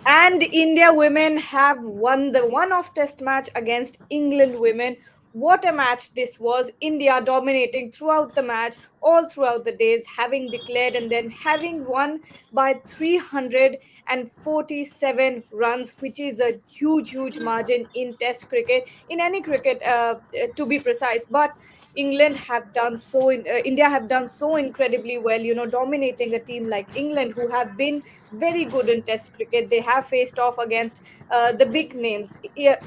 And India women have won the one-off test match against England women. What a match this was. India dominating throughout the match, all throughout the days, having declared and then having won by 347 runs, which is a huge, huge margin in test cricket, in any cricket, to be precise. But India have done so incredibly well, dominating a team like England, who have been very good in test cricket. They have faced off against the big names,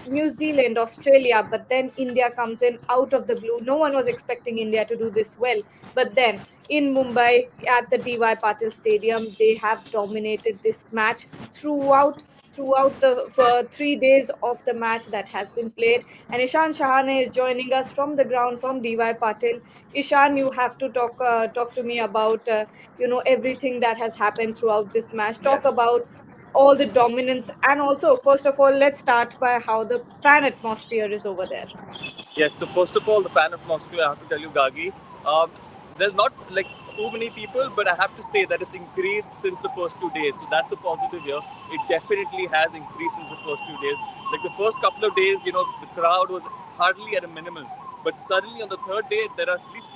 New Zealand, Australia, but then India comes in out of the blue. No one was expecting India to do this well, but then in Mumbai at the DY Patil Stadium, they have dominated this match throughout the 3 days of the match that has been played. And Ishan Shahane is joining us from the ground from DY Patil. Ishan, you have to talk to me about everything that has happened throughout this match. Talk Yes. about all the dominance, and also, first of all, let's start by how the fan atmosphere is over there. Yes, so first of all, the fan atmosphere, I have to tell you, Gagi, um, there's not like too many people, but I have to say that it's increased since the first 2 days. So that's a positive here. It definitely has increased since the first 2 days. Like the first couple of days, the crowd was hardly at a minimum. But suddenly on the third day, there are at least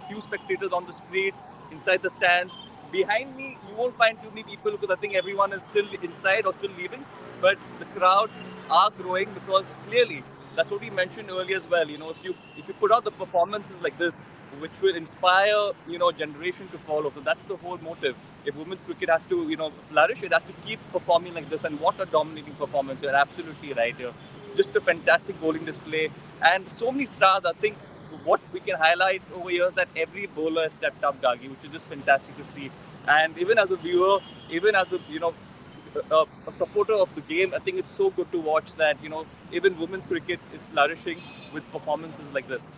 few spectators on the streets, inside the stands. Behind me, you won't find too many people because I think everyone is still inside or still leaving. But the crowd are growing because clearly that's what we mentioned earlier as well. If you put out the performances like this, which will inspire generation to follow. So that's the whole motive. If women's cricket has to flourish, it has to keep performing like this. And what a dominating performance! You're absolutely right here. Just a fantastic bowling display and so many stars. I think what we can highlight over here is that every bowler has stepped up, Gagi, which is just fantastic to see. And even as a viewer, even as a supporter of the game, I think it's so good to watch that even women's cricket is flourishing with performances like this.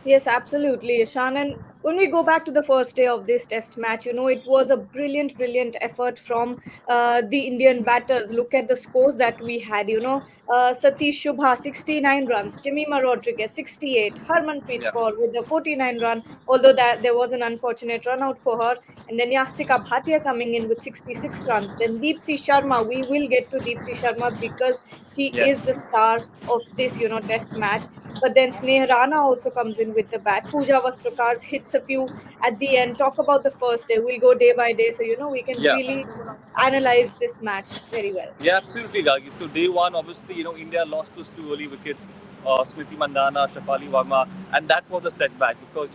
Yes, absolutely, Ishan. And when we go back to the first day of this test match, it was a brilliant, brilliant effort from the Indian batters. Look at the scores that we had. Satish Shubha, 69 runs, Jemima Rodriguez, 68, Harmanpreet Yeah. Kaur with the 49 run, although that there was an unfortunate run out for her. And then Yastika Bhatia coming in with 66 runs. Then Deepti Sharma, we will get to Deepti Sharma because she Yes. is the star of this, test match. But then Sneh Rana also comes in with the bat. Pooja Vastrokar hits a few at the end. Talk about the first day. We'll go day by day, so we can Yeah. really analyze this match very well. Yeah, absolutely, Gagi. So day one, obviously, India lost those two early wickets, Smriti Mandana, Shafali Verma, and that was a setback because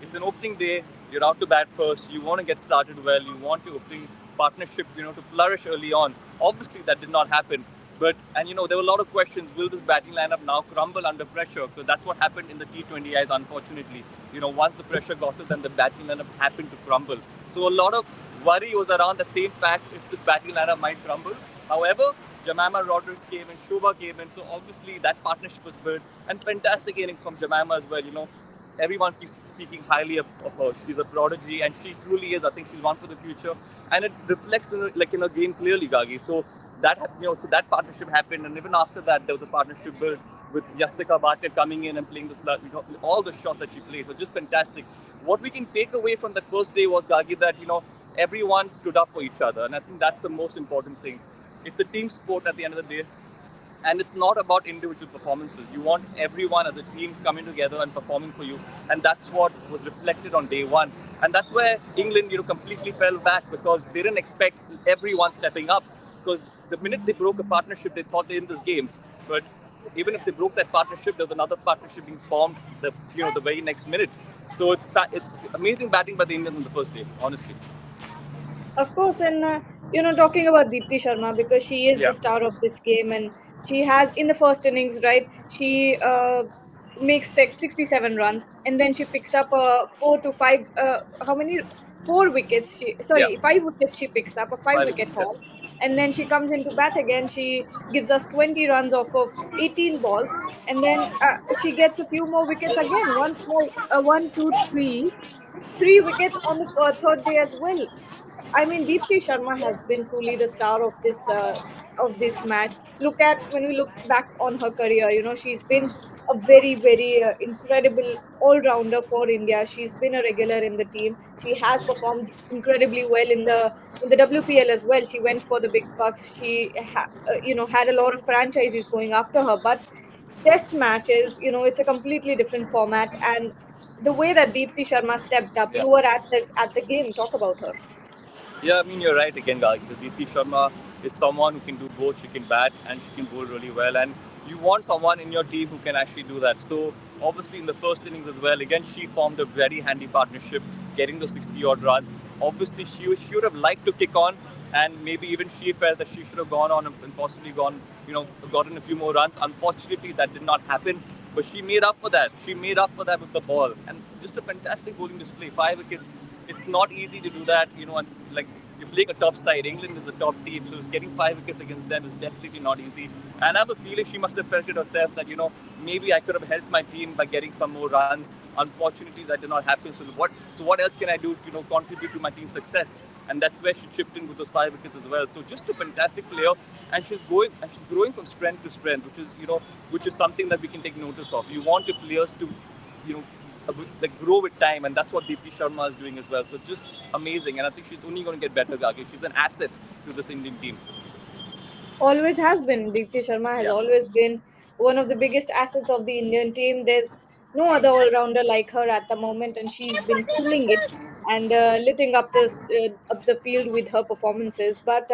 it's an opening day. You're out to bat first. You want to get started well. You want your opening partnership, to flourish early on. Obviously, that did not happen. But there were a lot of questions. Will this batting lineup now crumble under pressure? Because that's what happened in the T20Is. Unfortunately, once the pressure got to them, the batting lineup happened to crumble. So a lot of worry was around the same fact if this batting lineup might crumble. However, Jemima Rodriguez came in, Shubha came in, so obviously that partnership was built, and fantastic innings from Jemima as well. Everyone keeps speaking highly of her. She's a prodigy, and she truly is. I think she's one for the future, and it reflects in her game clearly, Gagi. So so that partnership happened, and even after that, there was a partnership built with Yastika Bhatia coming in and playing all the shots that she played. So just fantastic. What we can take away from that first day was, Gagi, that everyone stood up for each other, and I think that's the most important thing. It's a team sport at the end of the day, and it's not about individual performances. You want everyone as a team coming together and performing for you, and that's what was reflected on day one. And that's where England, completely fell back because they didn't expect everyone stepping up. Because the minute they broke a partnership, they thought they in this game. But even if they broke that partnership, there was another partnership being formed the very next minute. So it's amazing batting by the Indians on the first day, honestly. Of course, and talking about Deepti Sharma, because she is Yeah. the star of this game, and she has in the first innings, right? She makes 67 runs, and then she picks up a 4 to 5. How many? 4 wickets. Yeah. 5 wickets. She picks up a five Five wicket wickets. Yeah. haul, and then she comes into bat again. She gives us 20 runs off of 18 balls, and then she gets a few more wickets again. Once more, one, two, three wickets on the third day as well. I mean, Deepti Sharma has been truly the star of this match. When we look back on her career, she's been a very, very incredible all-rounder for India. She's been a regular in the team. She has performed incredibly well in the WPL as well. She went for the big bucks. Had a lot of franchises going after her, but test matches, it's a completely different format. And the way that Deepti Sharma stepped up, Yeah. you were at the game. Talk about her. Yeah, I mean, you're right again, guys. Because Deepti Sharma is someone who can do both. She can bat and she can bowl really well. And you want someone in your team who can actually do that. So, obviously, in the first innings as well, again, she formed a very handy partnership, getting those 60 odd runs. Obviously, she would have liked to kick on, and maybe even she felt that she should have gone on and possibly gotten a few more runs. Unfortunately, that did not happen. But she made up for that. She made up for that with the ball. And just a fantastic bowling display. 5 wickets. It's not easy to do that, and like you're playing a top side. England is a top team, so getting 5 wickets against them is definitely not easy. And I have a feeling she must have felt it herself that maybe I could have helped my team by getting some more runs. Unfortunately, that did not happen. So what else can I do to contribute to my team's success? And that's where she chipped in with those 5 wickets as well. So just a fantastic player, and she's growing from strength to strength, which is something that we can take notice of. You want your players to you know like grow with time, and that's what Deepti Sharma is doing as well. So just amazing, and I think she's only going to get better, Gage. She's an asset to this Indian team. Always has been. Deepti Sharma has Yeah. always been one of the biggest assets of the Indian team. There's no other all-rounder like her at the moment, and she's been killing it and lighting up the field with her performances. But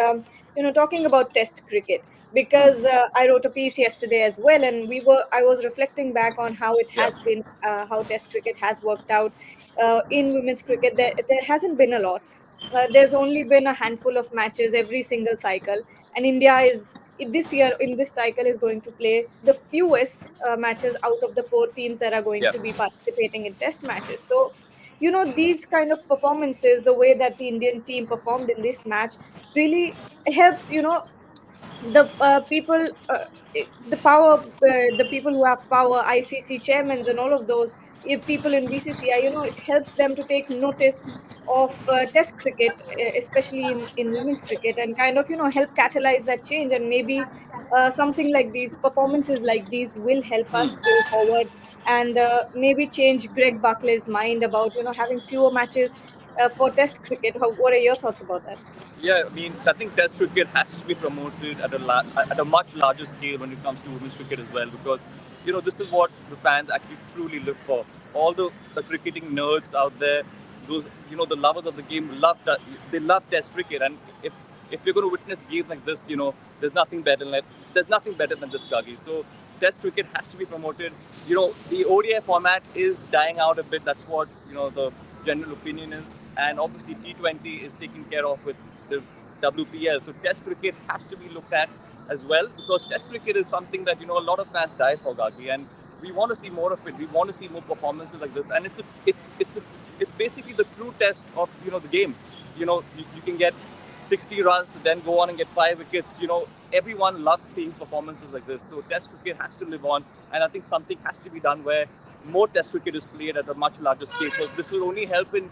talking about Test cricket, because I wrote a piece yesterday as well, and I was reflecting back on how it Yeah. has been, how Test cricket has worked out in women's cricket. There hasn't been a lot. There's only been a handful of matches every single cycle, and India is this year in this cycle is going to play the fewest matches out of the four teams that are going Yeah. to be participating in test matches. So these kind of performances, the way that the Indian team performed in this match, really helps the people the people who have power, ICC chairmen and all of those, people in BCCI, it helps them to take notice of test cricket, especially in women's cricket, and kind of help catalyze that change. And maybe something like these performances like these will help us go forward, and maybe change Greg Barclay's mind about having fewer matches for test cricket. What are your thoughts about that? Yeah, I mean, I think Test cricket has to be promoted at a much larger scale when it comes to women's cricket as well, because this is what the fans actually truly live for. All the cricketing nerds out there, those the lovers of the game, they love Test cricket, and if you're going to witness games like this, there's nothing better than this, Gagi. So Test cricket has to be promoted. The ODI format is dying out a bit. That's what the general opinion is, and obviously T20 is taken care of with the WPL. So Test cricket has to be looked at as well, because Test cricket is something that a lot of fans die for, Gagi, and we want to see more of it. We want to see more performances like this, and it's basically the true test of the game. You can get 60 runs, then go on and get 5 wickets. Everyone loves seeing performances like this. So Test cricket has to live on, and I think something has to be done where more Test cricket is played at a much larger scale. So this will only help in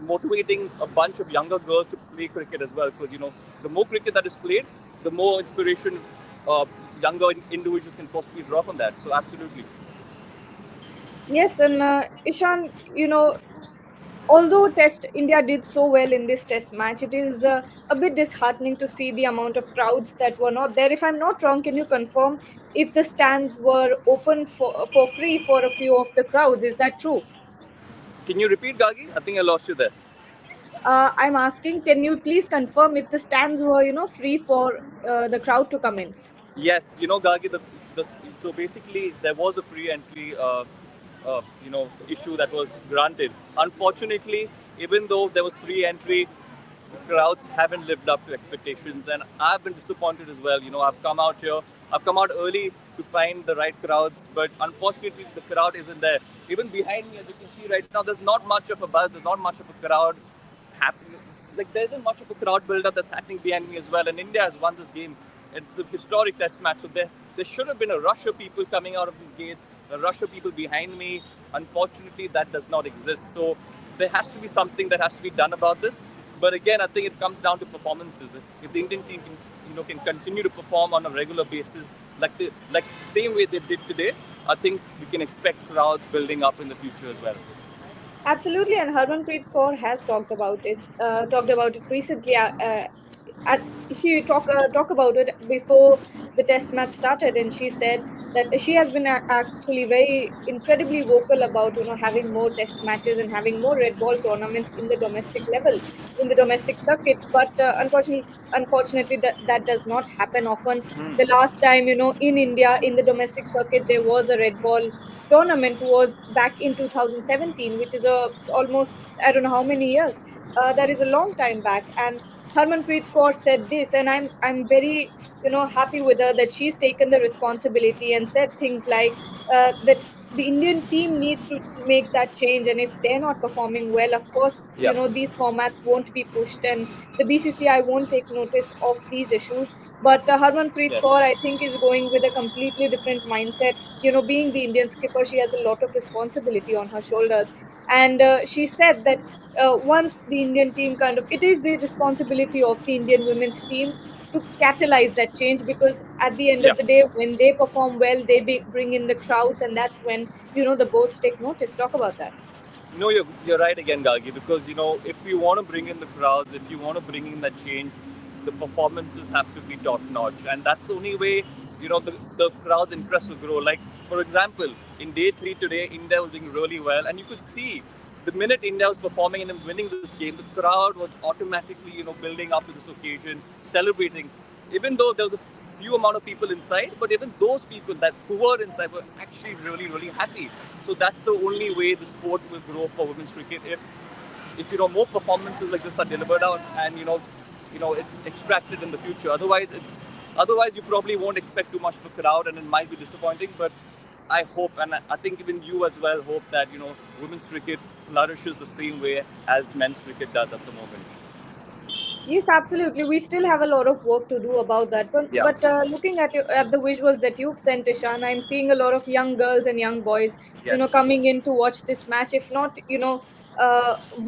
motivating a bunch of younger girls to play cricket as well. Because the more cricket that is played, the more inspiration younger individuals can possibly draw from that. So absolutely. Yes, and Ishan, although Test India did so well in this Test match, it is a bit disheartening to see the amount of crowds that were not there. If I'm not wrong, can you confirm if the stands were open for free for a few of the crowds? Is that true? Can you repeat, Gagi? I think I lost you there. I'm asking, can you please confirm if the stands were, free for the crowd to come in? Yes, Gagi, so basically there was a free entry, issue that was granted. Unfortunately, even though there was free entry, the crowds haven't lived up to expectations, and I've been disappointed as well. I've come out early to find the right crowds, but unfortunately, the crowd isn't there. Even behind me, as you can see right now, there's not much of a buzz. There's not much of a crowd happening. Like there isn't much of a crowd build-up that's happening behind me as well. And India has won this game. It's a historic Test match, so there should have been a rush of people coming out of these gates, a rush of people behind me. Unfortunately, that does not exist. So there has to be something that has to be done about this. But again, I think it comes down to performances. If the Indian team can continue to perform on a regular basis, like the same way they did today, I think we can expect crowds building up in the future as well. Absolutely, and Harmanpreet Kaur has talked about it. Talked about it recently. She talk about it before the test match started, and she said that she has been actually very incredibly vocal about having more test matches and having more red ball tournaments in the domestic level, in the domestic circuit. But unfortunately, that does not happen often. The last time in India in the domestic circuit there was a red ball tournament was back in 2017, which is a almost I don't know how many years. That is a long time back, and Harmanpreet Kaur said this, and I'm very happy with her that she's taken the responsibility and said things like that the Indian team needs to make that change, and if they're not performing well, of course Yeah. these formats won't be pushed, and the BCCI won't take notice of these issues. But Harmanpreet Yes. Kaur, I think, is going with a completely different mindset. Being the Indian skipper, she has a lot of responsibility on her shoulders, and she said that once the Indian team it is the responsibility of the Indian women's team to catalyze that change, because at the end Yeah. of the day, when they perform well, bring in the crowds, and that's when the boats take notice. Talk about that. No, you're right again, Gagi, because if you want to bring in the crowds, if you want to bring in that change, the performances have to be top notch, and that's the only way the crowd's interest will grow. Like for example, in day three today, India was doing really well, and you could see the minute India was performing and then winning this game, the crowd was automatically building up to this occasion, celebrating, even though there was a few amount of people inside, but even those people that who were inside were actually really, really happy. So that's the only way the sport will grow for women's cricket. If more performances like this are delivered out, and it's extracted in the future. Otherwise you probably won't expect too much of a crowd, and it might be disappointing. But I hope, and I think even you as well hope that women's cricket flourishes the same way as men's cricket does at the moment. Yes, absolutely. We still have a lot of work to do about that. But Yeah. looking at the visuals that you've sent, Ishan, I'm seeing a lot of young girls and young boys, Yes. coming in to watch this match. If not,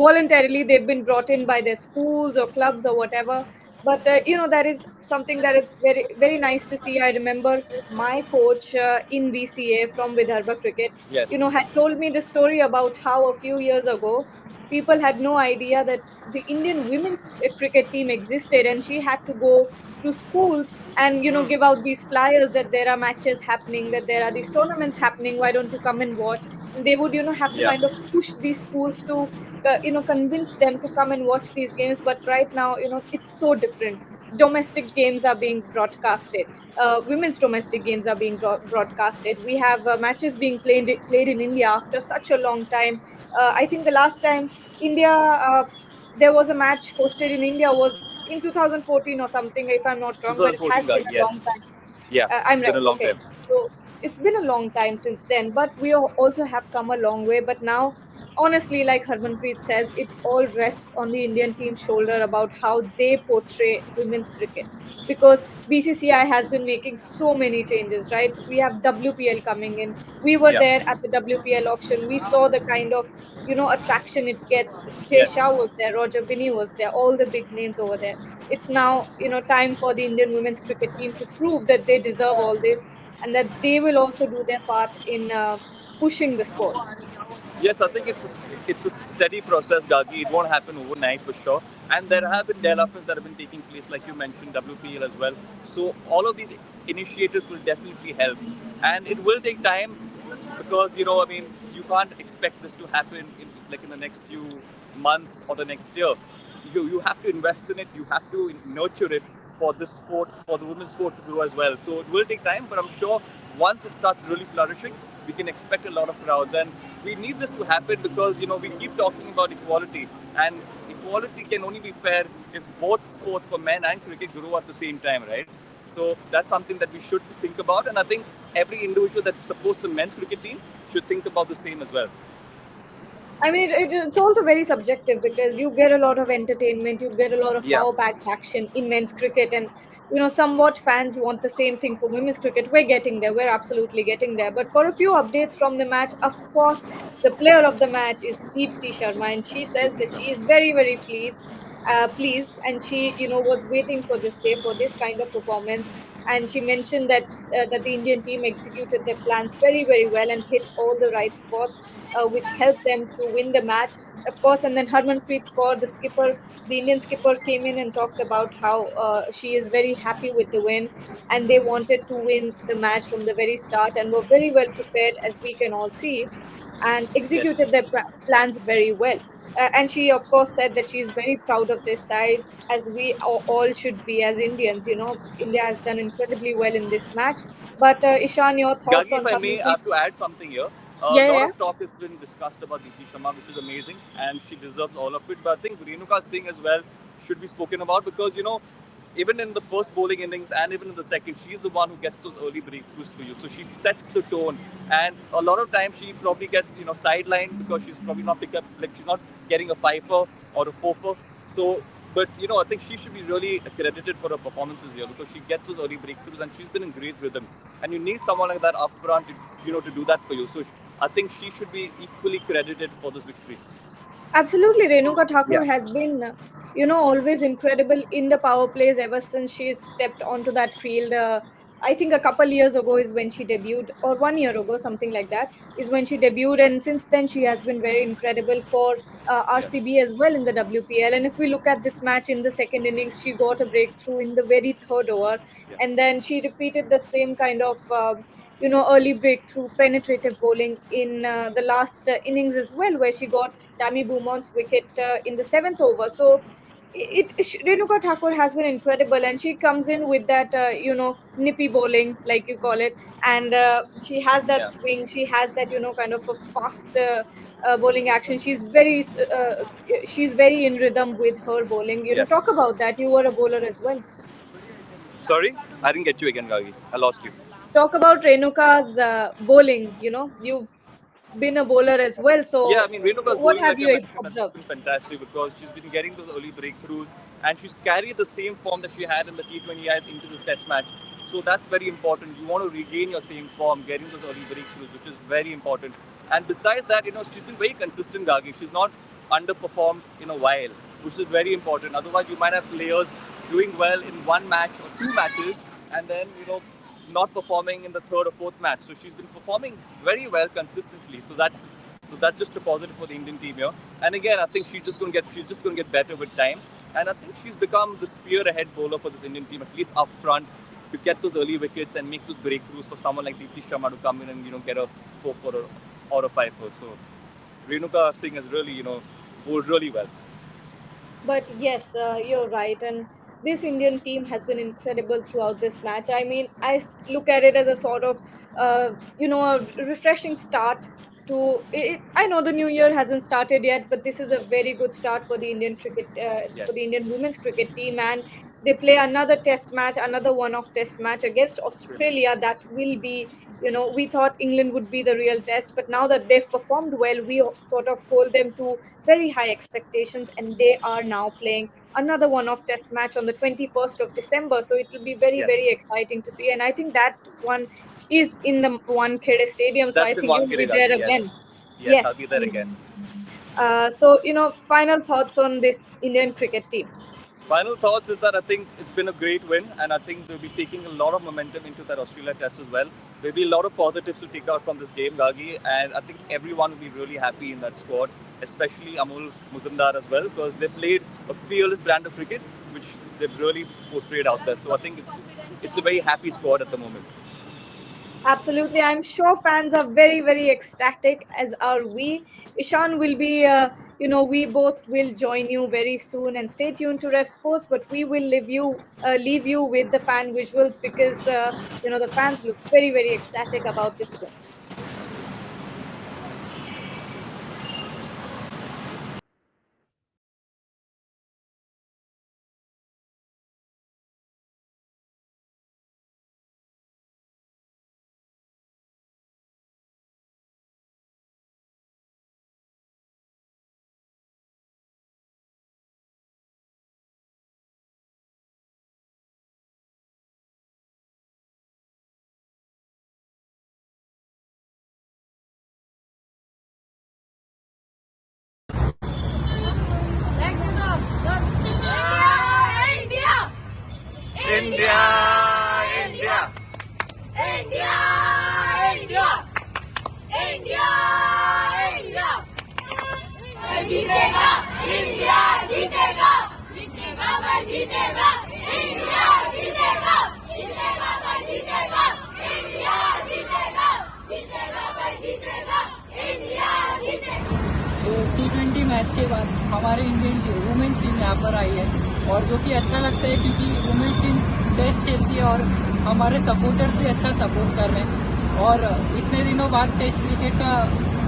voluntarily, they've been brought in by their schools or clubs or whatever. But that is something that it's very very nice to see. I remember my coach in VCA from Vidarbha Cricket, Yes. had told me the story about how a few years ago people had no idea that the Indian women's cricket team existed, and she had to go to schools and give out these flyers that there are matches happening, that there are these tournaments happening. Why don't you come and watch? And they would have to Yeah. kind of push these schools to convince them to come and watch these games. But right now, it's so different. Domestic games are being broadcasted. Women's domestic games are being broadcasted. We have matches being played in India after such a long time. I think the last time India, there was a match hosted in India was in 2014 or something, if I'm not wrong, but it 2014 has guy. been a long Yes. time. Yeah. I'm It's been right. a long Okay. time. So it's been a long time since then, but we also have come a long way. But now, honestly, like Harmanpreet says, it all rests on the Indian team's shoulder about how they portray women's cricket. Because BCCI has been making so many changes, right? We have WPL coming in. We were Yeah. there at the WPL auction. We saw the kind of attraction it gets. Jay Yes. Shah was there, Roger Binney was there, all the big names over there. It's now time for the Indian women's cricket team to prove that they deserve all this, and that they will also do their part in pushing the sport. Yes, I think it's a steady process, Gagi. It won't happen overnight for sure. And there have been developments that have been taking place, like you mentioned, WPL as well. So all of these initiatives will definitely help, and it will take time because I mean, you can't expect this to happen in the next few months or the next year. You have to invest in it. You have to nurture it for the sport, for the women's sport to grow as well. So it will take time, but I'm sure once it starts really flourishing, we can expect a lot of crowds. And we need this to happen because we keep talking about equality, and equality can only be fair if both sports for men and cricket grow at the same time, right? So that's something that we should think about, and I think every individual that supports the men's cricket team should think about the same as well. I mean, it's also very subjective because you get a lot of entertainment, you get a lot of Yeah. power-packed action in men's cricket, and somewhat fans want the same thing for women's cricket. We're getting there. We're absolutely getting there. But for a few updates from the match, of course, the player of the match is Deepti Sharma, and she says that she is very, very pleased pleased, and she, was waiting for this day, for this kind of performance. And she mentioned that the Indian team executed their plans very, very well and hit all the right spots, which helped them to win the match, of course. And then Harmanpreet Kaur, the Indian skipper, came in and talked about how she is very happy with the win, and they wanted to win the match from the very start and were very well prepared, as we can all see, and Yes. executed their plans very well. And she, of course, said that she is very proud of this side, as we all should be as Indians. India has done incredibly well in this match. But Ishan, your thoughts Gagi, if on I may, I Harmanpreet? have to add something here. A Yeah, yeah, lot yeah. of talk has been discussed about Diti Sharma, which is amazing, and she deserves all of it. But I think Renuka Singh as well should be spoken about because, even in the first bowling innings and even in the second, she's the one who gets those early breakthroughs for you. So she sets the tone, and a lot of times she probably gets, sidelined because she's probably not pick up, like she's not getting a fifer or a four. So, but I think she should be really credited for her performances here because she gets those early breakthroughs and she's been in great rhythm. And you need someone like that up front, to do that for you. So I think she should be equally credited for this victory. Absolutely, Renuka Yeah. Thakur has been, always incredible in the power plays ever since she stepped onto that field. I think a couple years ago is when she debuted, or 1 year ago, something like that, is when she debuted. And since then, she has been very incredible for Yes. RCB as well in the WPL. And if we look at this match in the second innings, she got a breakthrough in the very third over. Yeah. And then she repeated that same kind of, early breakthrough, penetrative bowling in the last innings as well, where she got Tammy Beaumont's wicket in the seventh over. So Renuka Thakur has been incredible, and she comes in with that nippy bowling, like you call it, and she has that Yeah. swing. She has that kind of a fast bowling action. She's very in rhythm with her bowling. Yes. Talk about that. You were a bowler as well. Sorry, I didn't get you again, Gagi. I lost you. Talk about Renuka's bowling. You've been a bowler as well. Yeah, I So mean, Renuka's what bowling, have like I you mentioned, has been observed? fantastic because she's been getting those early breakthroughs and she's carried the same form that she had in the T20Is into this test match. So that's very important. You want to regain your same form, getting those early breakthroughs, which is very important. And besides that, she's been very consistent, Gagi. She's not underperformed in a while, which is very important. Otherwise, you might have players doing well in one match or two matches and then, not performing in the third or fourth match. So she's been performing very well consistently. So that's just a positive for the Indian team here. And again, I think she's just going to get better with time. And I think she's become the spear-ahead bowler for this Indian team, at least up front, to get those early wickets and make those breakthroughs for someone like Deepti Sharma to come in and get a four for or a five for. So Renuka Singh has really bowled really well. But yes, you're right. And this Indian team has been incredible throughout this match. I mean, look at it as a sort of, a refreshing start to it. I know the new year hasn't started yet, but this is a very good start for the Indian cricket, for Yes. the Indian women's cricket team. And they play another test match, another one-off test match against True. Australia. That will be, we thought England would be the real test, but now that they've performed well, we sort of hold them to very high expectations, and they are now playing another one-off test match on the 21st of December. So it will be very, Yes. very exciting to see. And I think that one is in the One Khede Stadium. So I That's in think you'll Wankhede, be there Gagi. Yes. again. Yes, I'll Yes. be there again. So, final thoughts on this Indian cricket team. Final thoughts is that I think it's been a great win, and I think they'll be taking a lot of momentum into that Australia test as well. There'll be a lot of positives to take out from this game, Gagi, and I think everyone will be really happy in that squad, especially Amul Muzumdar as well, because they played a fearless brand of cricket, which they've really portrayed out there. So I think it's a very happy squad at the moment. Absolutely. I'm sure fans are very, very ecstatic, as are we. Ishan will be, we both will join you very soon, and stay tuned to Ref Sports, but we will leave you with the fan visuals, because, the fans look very, very ecstatic about this win. India, India, India, India, India, India. जीतेगा, India जीतेगा, जीतेगा भाई जीतेगा, India जीतेगा, जीतेगा भाई जीतेगा, India जीतेगा, जीतेगा भाई जीतेगा, इंडिया जीतेगा। तो T20 मैच के बाद हमारे इंडियन टीम वुमेन्स टीम यहाँ पर आई है और जो कि अच्छा लगता है क्योंकि वुमेन्स टीम टेस्ट खेलती है और हमारे सपोर्टर्स भी अच्छा सपोर्ट कर रहे हैं और इतने दिनों बाद टेस्ट क्रिकेट का